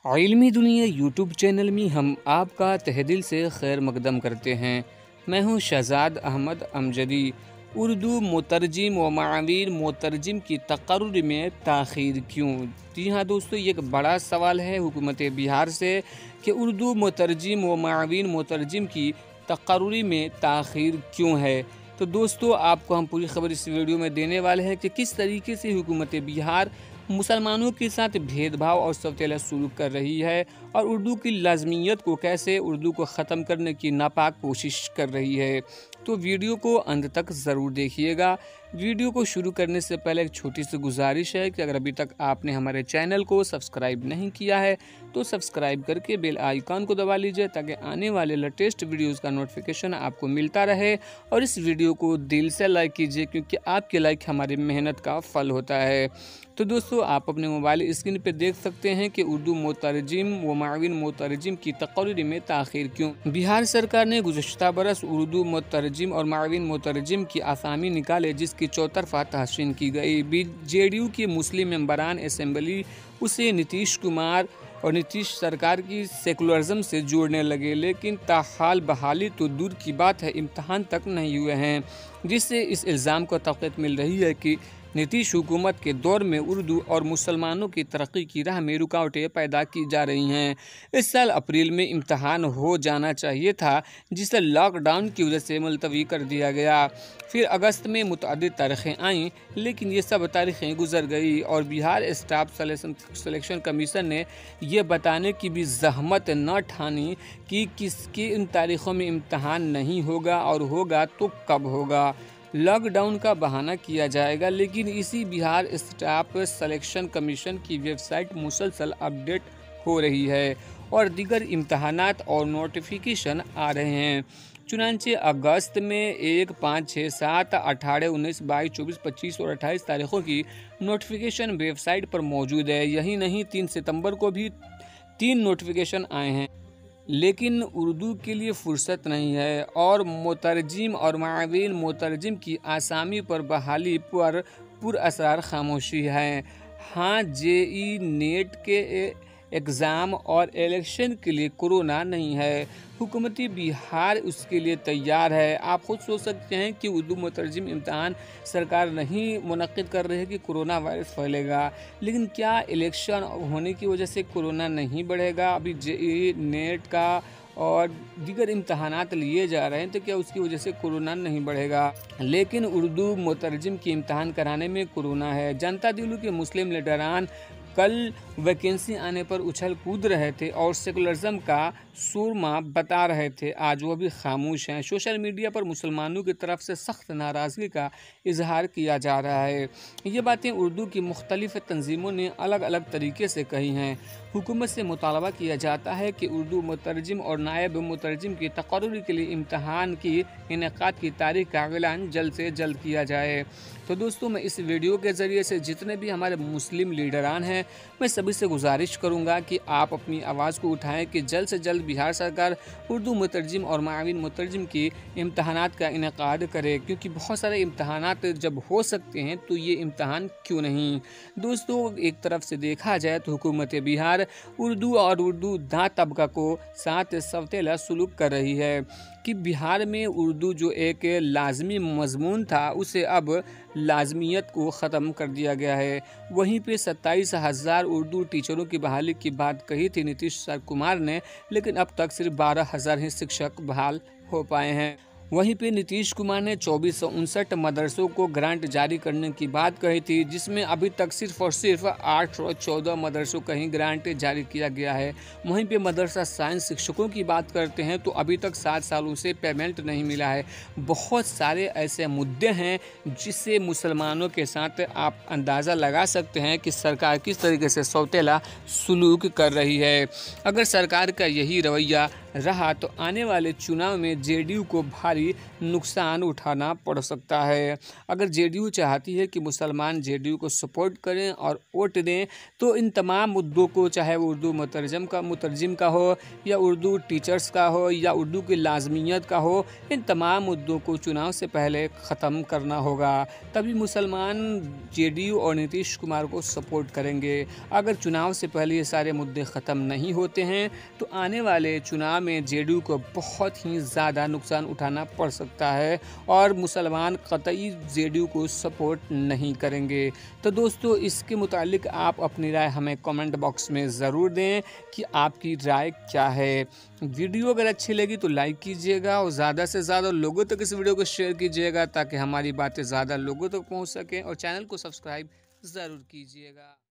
इल्मी दुनिया YouTube channel में हम आपका तहे दिल से खैर मकदम करते हैं। मैं हूं शहजाद अहमद अमजदी। उर्दू मुतरजिम व मावीन मुतरजिम की तकर्रुर में ताख़ीर क्यों? जी हाँ दोस्तों, ये एक बड़ा सवाल है हुकूमत बिहार से कि उर्दू मुतरजिम व मावीन मुतरजिम की तकर्रुर में ताख़ीर क्यों है। तो दोस्तों, आपको हम पूरी खबर इस वीडियो में देने वाले हैं कि किस तरीके से हुकूमत बिहार मुसलमानों के साथ भेदभाव और सौतेला सलूक कर रही है और उर्दू की लाजमियत को कैसे उर्दू को ख़त्म करने की नापाक कोशिश कर रही है। तो वीडियो को अंत तक ज़रूर देखिएगा। वीडियो को शुरू करने से पहले एक छोटी सी गुजारिश है कि अगर अभी तक आपने हमारे चैनल को सब्सक्राइब नहीं किया है तो सब्सक्राइब करके बेल आइकॉन को दबा लीजिए ताकि आने वाले लेटेस्ट वीडियोस का नोटिफिकेशन आपको मिलता रहे। और इस वीडियो को दिल से लाइक कीजिए क्योंकि आपके लाइक हमारी मेहनत का फल होता है। तो दोस्तों, आप अपने मोबाइल स्क्रीन पर देख सकते हैं कि उर्दू मुतरजिम व माविन मुतरजिम की तकर्रुर में ताख़ीर क्यों। बिहार सरकार ने गुज़श्ता बरस उर्दू मुतरजिम और माविन मुतरजिम की आसामी निकाले जिसकी चौतरफा तहसीन की गई। जेडीयू के मुस्लिम मेंबरान असेंबली उसे नीतीश कुमार और नीतीश सरकार की सेकुलरिज्म से जोड़ने लगे, लेकिन ताहाल बहाली तो दूर की बात है, इम्तहान तक नहीं हुए हैं, जिससे इस इल्ज़ाम को तक़वीत मिल रही है कि नीतीश हुकूमत के दौर में उर्दू और मुसलमानों की तरक्की की राह में रुकावटें पैदा की जा रही हैं। इस साल अप्रैल में इम्तहान हो जाना चाहिए था, जिसे लॉकडाउन की वजह से मुलतवी कर दिया गया। फिर अगस्त में मुतअद्दिद तारीखें आईं, लेकिन ये सब तारीखें गुजर गई और बिहार स्टाफ सिलेक्शन कमीशन ने यह बताने की भी जहमत न ठानी कि किसकी इन तारीखों में इम्तहान नहीं होगा और होगा तो कब होगा। लॉकडाउन का बहाना किया जाएगा, लेकिन इसी बिहार स्टाफ सिलेक्शन कमीशन की वेबसाइट मुसलसल अपडेट हो रही है और दीगर इम्तहानात और नोटिफिकेशन आ रहे हैं। चुनांचे अगस्त में 1, 5, 6, 7, 18, 19, 22, 24, 25 और 28 तारीखों की नोटिफिकेशन वेबसाइट पर मौजूद है। यही नहीं, 3 सितंबर को भी 3 नोटिफिकेशन आए हैं, लेकिन उर्दू के लिए फुर्सत नहीं है और मुतरजिम और माविन मुतरजिम की आसामी पर बहाली पर पुरअसरार खामोशी है। हाँ, जेई नेट के एग्ज़ाम और इलेक्शन के लिए कोरोना नहीं है, हुकूमती बिहार उसके लिए तैयार है। आप खुद सोच सकते हैं कि उर्दू मुतरजिम इम्तहान सरकार नहीं मुनक्किद कर रही है कि कोरोना वायरस फैलेगा, लेकिन क्या इलेक्शन होने की वजह से कोरोना नहीं बढ़ेगा? अभी जेई नेट का और दीगर इम्तहानात लिए जा रहे हैं, तो क्या उसकी वजह से कोरोना नहीं बढ़ेगा? लेकिन उर्दू मुतरजिम की इम्तहान कराने में कोरोना है। जनता दल के मुस्लिम लीडरान कल वैकेंसी आने पर उछल कूद रहे थे और सेकुलरिज्म का सूरमा बता रहे थे, आज वो भी खामोश हैं। सोशल मीडिया पर मुसलमानों की तरफ से सख्त नाराज़गी का इजहार किया जा रहा है। ये बातें उर्दू की मुख्तलिफ तंजीमों ने अलग अलग तरीके से कही हैं। हुकूमत से मुतालबा किया जाता है कि उर्दू मुतरजिम और नायब मुतरजिम की तकर्रुर के लिए इम्तहान की इनेकाद की तारीख का ऐलान जल्द से जल्द किया जाए। तो दोस्तों, मैं इस वीडियो के ज़रिए से जितने भी हमारे मुस्लिम लीडरान हैं, मैं सभी से गुजारिश करूंगा कि आप अपनी आवाज़ को उठाएं कि जल्द से जल्द बिहार सरकार उर्दू मुतरजिम और माविन मुतरजिम की इम्तहानात का इनेकाद करे, क्योंकि बहुत सारे इम्तहानात जब हो सकते हैं तो ये इम्तहान क्यों नहीं। दोस्तों, एक तरफ से देखा जाए तो हुकूमत बिहार उर्दू और उर्दू दा तबका को साथ सौतेला सलूक कर रही है कि बिहार में उर्दू जो एक लाजमी मजमून था उसे अब लाजमियत को ख़त्म कर दिया गया है। वहीं पे 27,000 उर्दू टीचरों की बहाली की बात कही थी नीतीश कुमार ने, लेकिन अब तक सिर्फ 12,000 ही शिक्षक बहाल हो पाए हैं। वहीं पे नीतीश कुमार ने 2459 मदरसों को ग्रांट जारी करने की बात कही थी, जिसमें अभी तक सिर्फ और सिर्फ 814 मदरसों का ही ग्रांट जारी किया गया है। वहीं पे मदरसा साइंस शिक्षकों की बात करते हैं तो अभी तक 7 सालों से पेमेंट नहीं मिला है। बहुत सारे ऐसे मुद्दे हैं जिससे मुसलमानों के साथ आप अंदाज़ा लगा सकते हैं कि सरकार किस तरीके से सौतेला सलूक कर रही है। अगर सरकार का यही रवैया रहा तो आने वाले चुनाव में जेडीयू को भारी नुकसान उठाना पड़ सकता है। अगर जेडीयू चाहती है कि मुसलमान जेडीयू को सपोर्ट करें और वोट दें तो इन तमाम मुद्दों को, चाहे वो उर्दू मुतरजम का हो या उर्दू टीचर्स का हो या उर्दू की लाजमियत का हो, इन तमाम मुद्दों को चुनाव से पहले ख़त्म करना होगा। तभी मुसलमान जेडीयू और नीतीश कुमार को सपोर्ट करेंगे। अगर चुनाव से पहले ये सारे मुद्दे ख़त्म नहीं होते हैं तो आने वाले चुनाव में जेडीयू को बहुत ही ज़्यादा नुकसान उठाना पड़ सकता है और मुसलमान कतई जेडीयू को सपोर्ट नहीं करेंगे। तो दोस्तों, इसके मुतालिक आप अपनी राय हमें कमेंट बॉक्स में ज़रूर दें कि आपकी राय क्या है। वीडियो अगर अच्छी लगी तो लाइक कीजिएगा और ज़्यादा से ज़्यादा लोगों तक इस वीडियो को शेयर कीजिएगा ताकि हमारी बातें ज़्यादा लोगों तक पहुंच सकें, और चैनल को सब्सक्राइब ज़रूर कीजिएगा।